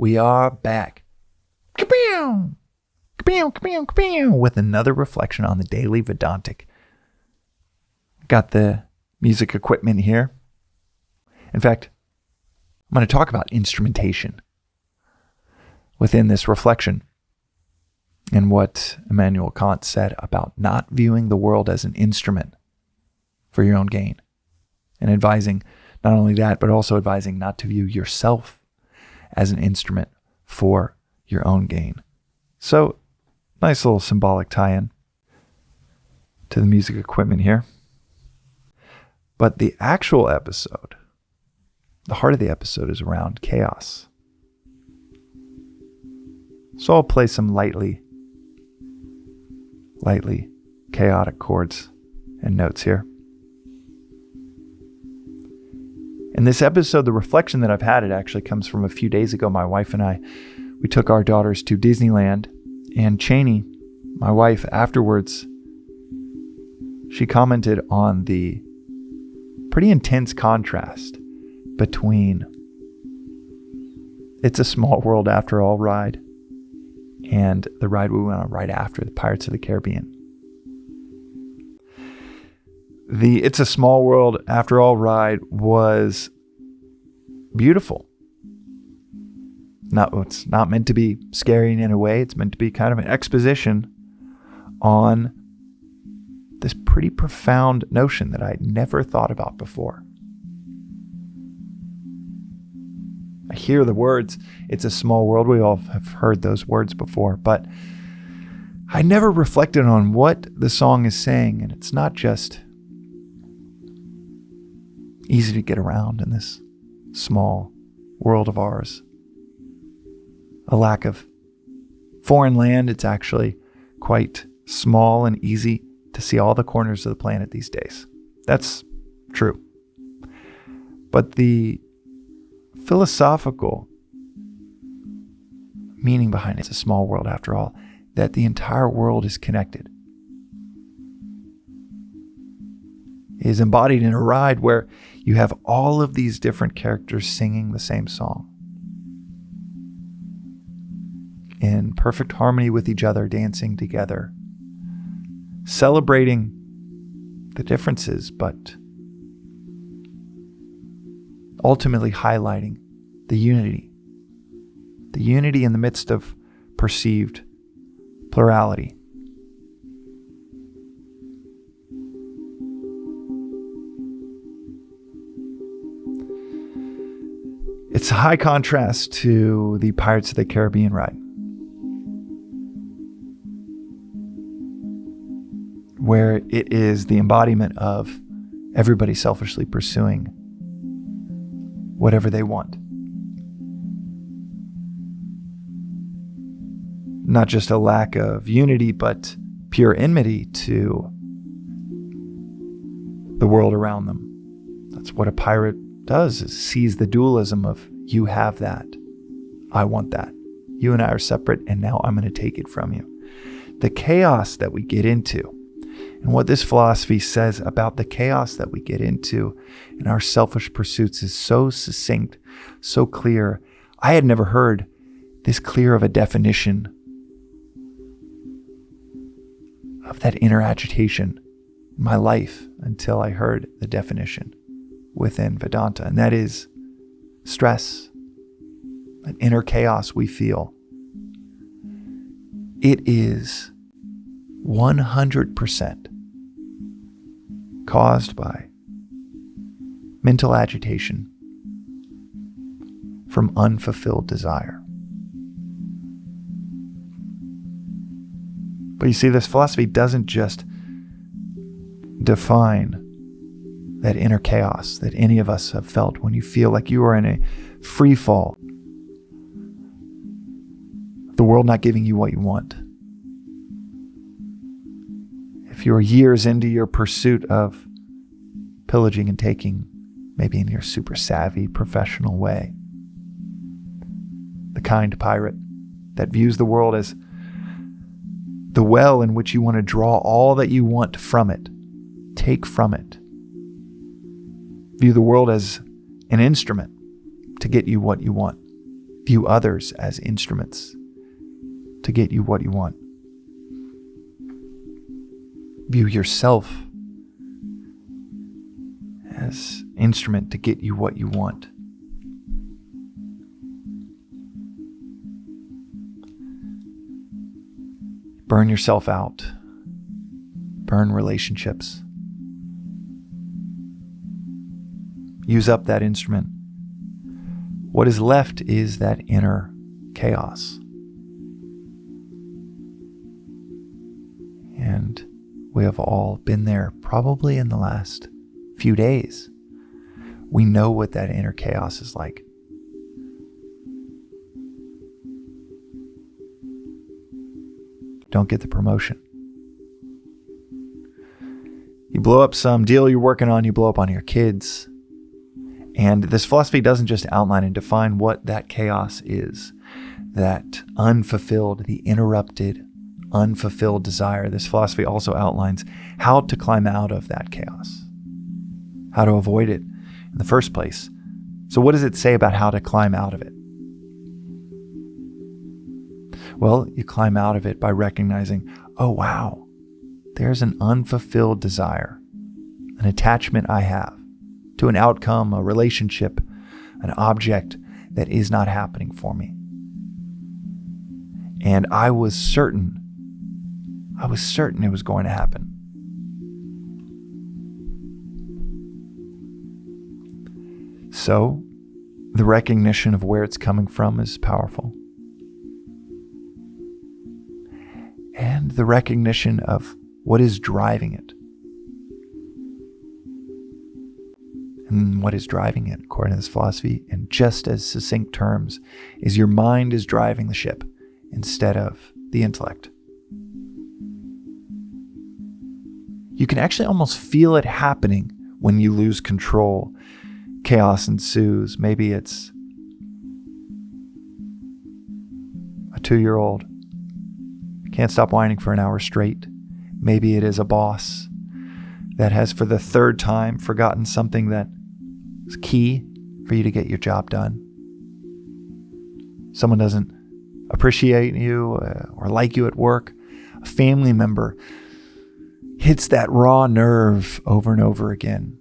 We are back. Kaboom! Kaboom, kaboom, kaboom! With another reflection on the daily Vedantic. Got the music equipment here. In fact, I'm going to talk about instrumentation within this reflection and what Immanuel Kant said about not viewing the world as an instrument for your own gain, and advising not only that, but also advising not to view yourself as an instrument for your own gain. So, nice little symbolic tie-in to the music equipment here. But the actual episode, the heart of the episode, is around chaos. So I'll play some lightly chaotic chords and notes here. In this episode, the reflection that I've had, it actually comes from a few days ago. My wife and I, we took our daughters to Disneyland, and Cheney, my wife, afterwards, she commented on the pretty intense contrast between It's a Small World After All ride and the ride we went on right after, the Pirates of the Caribbean. The It's a Small World After All ride was beautiful. It's not meant to be scary in a way. It's meant to be kind of an exposition on this pretty profound notion that I'd never thought about before. I hear the words, it's a small world. We all have heard those words before, but I never reflected on what the song is saying. And it's not just easy to get around in this small world of ours. A lack of foreign land. It's actually quite small and easy to see all the corners of the planet these days. That's true. But the philosophical meaning behind it's a small world after all, that the entire world is connected, is embodied in a ride where you have all of these different characters singing the same song in perfect harmony with each other, dancing together, celebrating the differences, but ultimately highlighting the unity in the midst of perceived plurality. It's a high contrast to the Pirates of the Caribbean ride, where it is the embodiment of everybody selfishly pursuing whatever they want. Not just a lack of unity, but pure enmity to the world around them. That's what a pirate does, is sees the dualism of you have that, I want that. You and I are separate, and now I'm going to take it from you. The chaos that we get into, and what this philosophy says about the chaos that we get into in our selfish pursuits, is so succinct, so clear. I had never heard this clear of a definition of that inner agitation in my life until I heard the definition within Vedanta, and that is stress, that inner chaos we feel. It is 100% caused by mental agitation from unfulfilled desire. But you see, this philosophy doesn't just define that inner chaos that any of us have felt when you feel like you are in a free fall, the world not giving you what you want. If you're years into your pursuit of pillaging and taking, maybe in your super savvy professional way, the kind pirate that views the world as the well in which you want to draw all that you want from it, take from it. View the world as an instrument to get you what you want. View others as instruments to get you what you want. View yourself as instrument to get you what you want. Burn yourself out. Burn relationships. Use up that instrument. What is left is that inner chaos. And we have all been there probably in the last few days. We know what that inner chaos is like. Don't get the promotion. You blow up some deal you're working on, you blow up on your kids. And this philosophy doesn't just outline and define what that chaos is, that unfulfilled, the interrupted, unfulfilled desire. This philosophy also outlines how to climb out of that chaos, how to avoid it in the first place. So what does it say about how to climb out of it? Well, you climb out of it by recognizing, oh wow, there's an unfulfilled desire, an attachment I have to an outcome, a relationship, an object that is not happening for me. And I was certain it was going to happen. So, the recognition of where it's coming from is powerful. And the recognition of what is driving it. And what is driving it, according to this philosophy, in just as succinct terms, is your mind is driving the ship instead of the intellect. You can actually almost feel it happening when you lose control. Chaos ensues. Maybe it's a 2-year-old can't stop whining for an hour straight. Maybe it is a boss that has for the 3rd time forgotten something that is key for you to get your job done. Someone doesn't appreciate you or like you at work. A family member hits that raw nerve over and over again.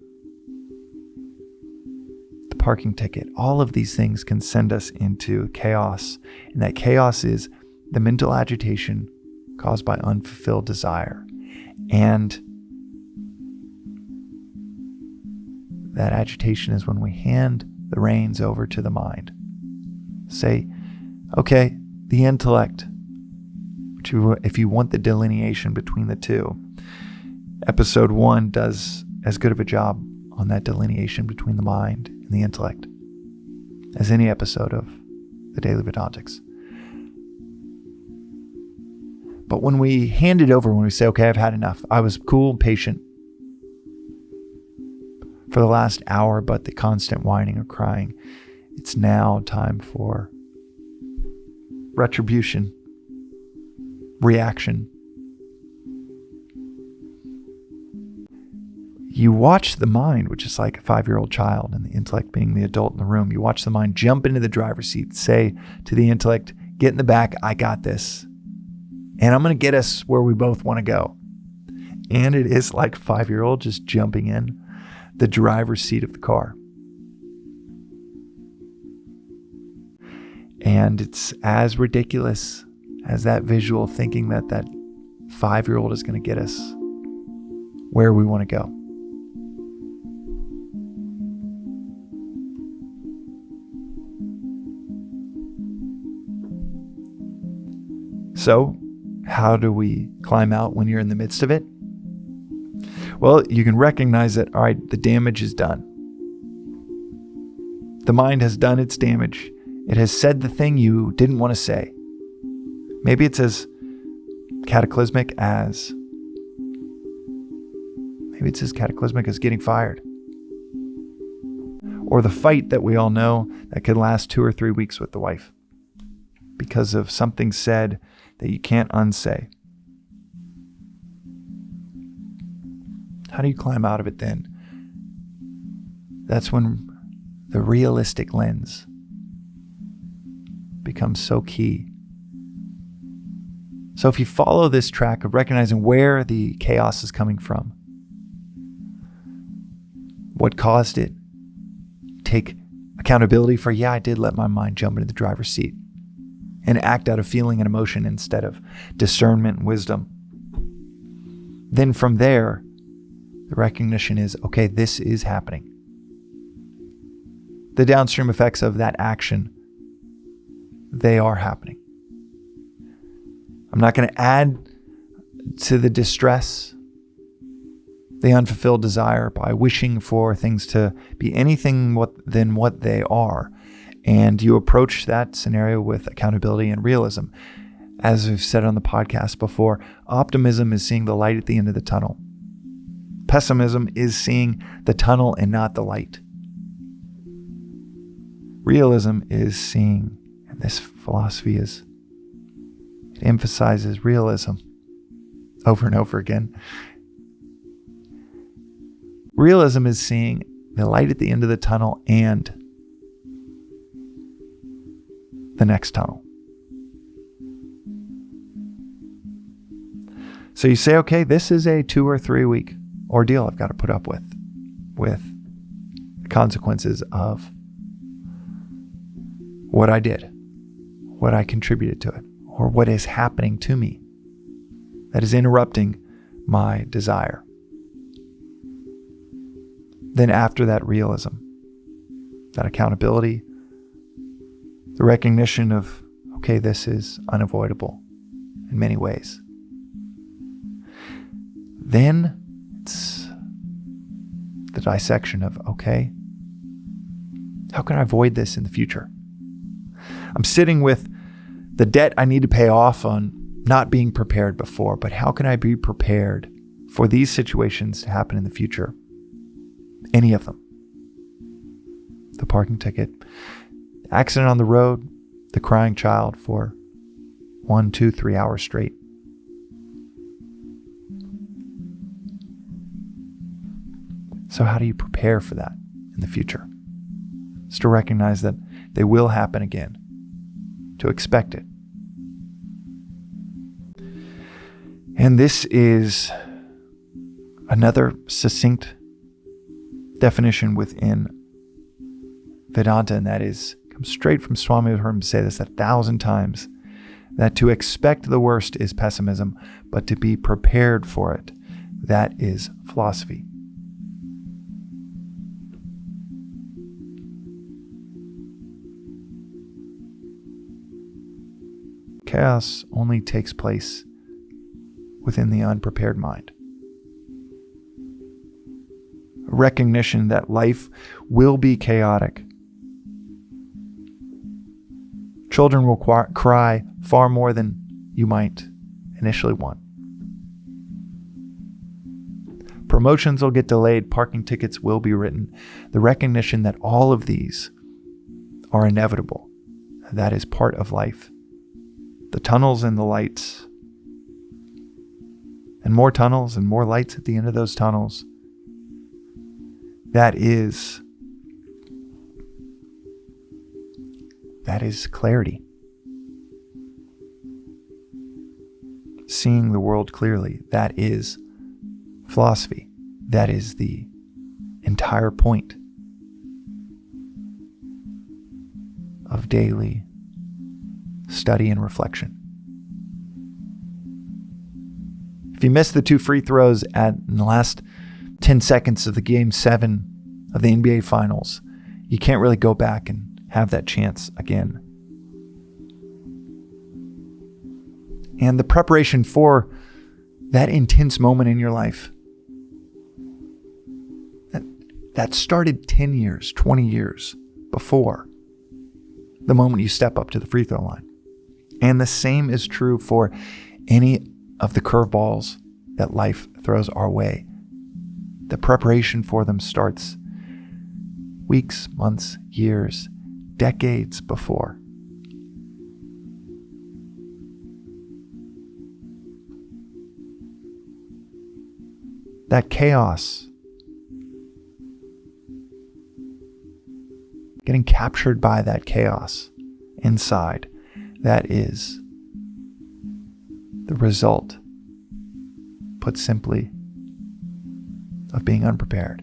The parking ticket. All of these things can send us into chaos. And that chaos is the mental agitation caused by unfulfilled desire. And that agitation is when we hand the reins over to the mind. Say, okay, the intellect, which if you want the delineation between the two, episode 1 does as good of a job on that delineation between the mind and the intellect as any episode of the Daily Vedantics. But when we hand it over, when we say, okay, I've had enough. I was cool and patient for the last hour, but the constant whining or crying, it's now time for retribution, reaction. You watch the mind, which is like a 5-year-old child, and the intellect being the adult in the room. You watch the mind jump into the driver's seat, say to the intellect, get in the back, I got this. And I'm going to get us where we both want to go. And it is like a 5-year-old just jumping in the driver's seat of the car. And it's as ridiculous as that visual, thinking that 5-year-old is going to get us where we want to go. So, how do we climb out when you're in the midst of it? Well, you can recognize that, all right, the damage is done. The mind has done its damage. It has said the thing you didn't want to say. Maybe it's as cataclysmic as getting fired. Or the fight that we all know that could last 2 or 3 weeks with the wife because of something said that you can't unsay. How do you climb out of it then? That's when the realistic lens becomes so key. So if you follow this track of recognizing where the chaos is coming from, what caused it, take accountability for, I did let my mind jump into the driver's seat, and act out of feeling and emotion instead of discernment and wisdom. Then from there, the recognition is, okay, this is happening. The downstream effects of that action, they are happening. I'm not going to add to the distress, the unfulfilled desire, by wishing for things to be anything than what they are. And you approach that scenario with accountability and realism. As we've said on the podcast before, optimism is seeing the light at the end of the tunnel. Pessimism is seeing the tunnel and not the light. Realism is seeing, and this philosophy it emphasizes realism over and over again. Realism is seeing the light at the end of the tunnel and the next tunnel. So you say, okay, this is a 2 or 3 week ordeal I've got to put up with the consequences of what I did, what I contributed to it, or what is happening to me that is interrupting my desire. Then after that realism, that accountability, the recognition of, okay, this is unavoidable in many ways. Then it's the dissection of, okay, how can I avoid this in the future? I'm sitting with the debt I need to pay off on not being prepared before, but how can I be prepared for these situations to happen in the future? Any of them. The parking ticket, accident on the road, the crying child for 1, 2, 3 hours straight. So how do you prepare for that in the future? It's to recognize that they will happen again, to expect it. And this is another succinct definition within Vedanta, and that is, comes straight from Swami. I've heard him say this 1,000 times, that to expect the worst is pessimism, but to be prepared for it, that is philosophy. Chaos only takes place within the unprepared mind. A recognition that life will be chaotic. Children will cry far more than you might initially want. Promotions will get delayed. Parking tickets will be written. The recognition that all of these are inevitable. That is part of life. The tunnels and the lights, and more tunnels and more lights at the end of those tunnels. That is clarity. Seeing the world clearly. That is philosophy. That is the entire point of daily study and reflection. If you missed the 2 free throws in the last 10 seconds of the Game 7 of the NBA Finals, you can't really go back and have that chance again. And the preparation for that intense moment in your life, that started 10 years, 20 years before the moment you step up to the free throw line. And the same is true for any of the curveballs that life throws our way. The preparation for them starts weeks, months, years, decades before. That chaos, getting captured by that chaos inside, That is the result, put simply, of being unprepared.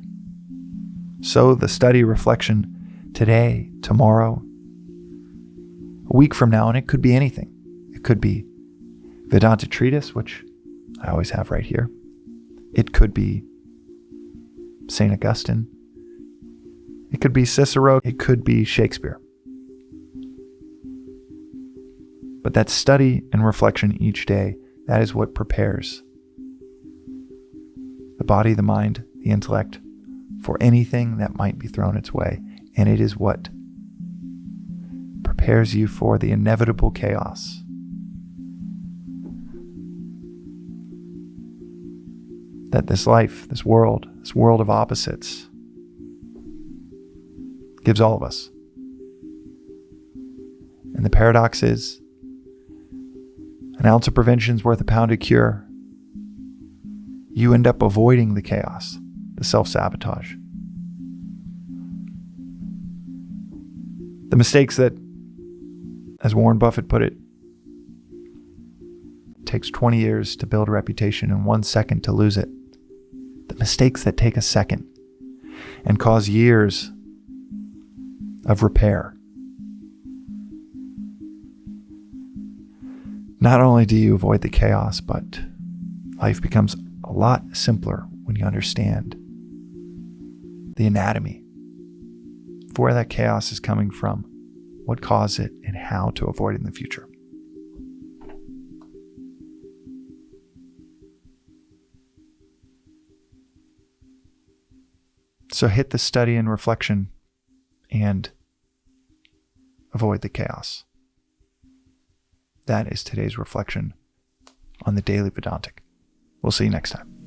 So the study, reflection today, tomorrow, a week from now, and it could be anything. It could be Vedanta treatise, which I always have right here. It could be St. Augustine. It could be Cicero. It could be Shakespeare. But that study and reflection each day, that is what prepares the body, the mind, the intellect for anything that might be thrown its way. And it is what prepares you for the inevitable chaos. That this life, this world of opposites gives all of us. And the paradox is, an ounce of prevention is worth a pound of cure. You end up avoiding the chaos, the self-sabotage. The mistakes that, as Warren Buffett put it takes 20 years to build a reputation and 1 second to lose it. The mistakes that take a second and cause years of repair. Not only do you avoid the chaos, but life becomes a lot simpler when you understand the anatomy for where that chaos is coming from, what caused it, and how to avoid it in the future. So hit the study and reflection and avoid the chaos. That is today's reflection on the Daily Vedantic. We'll see you next time.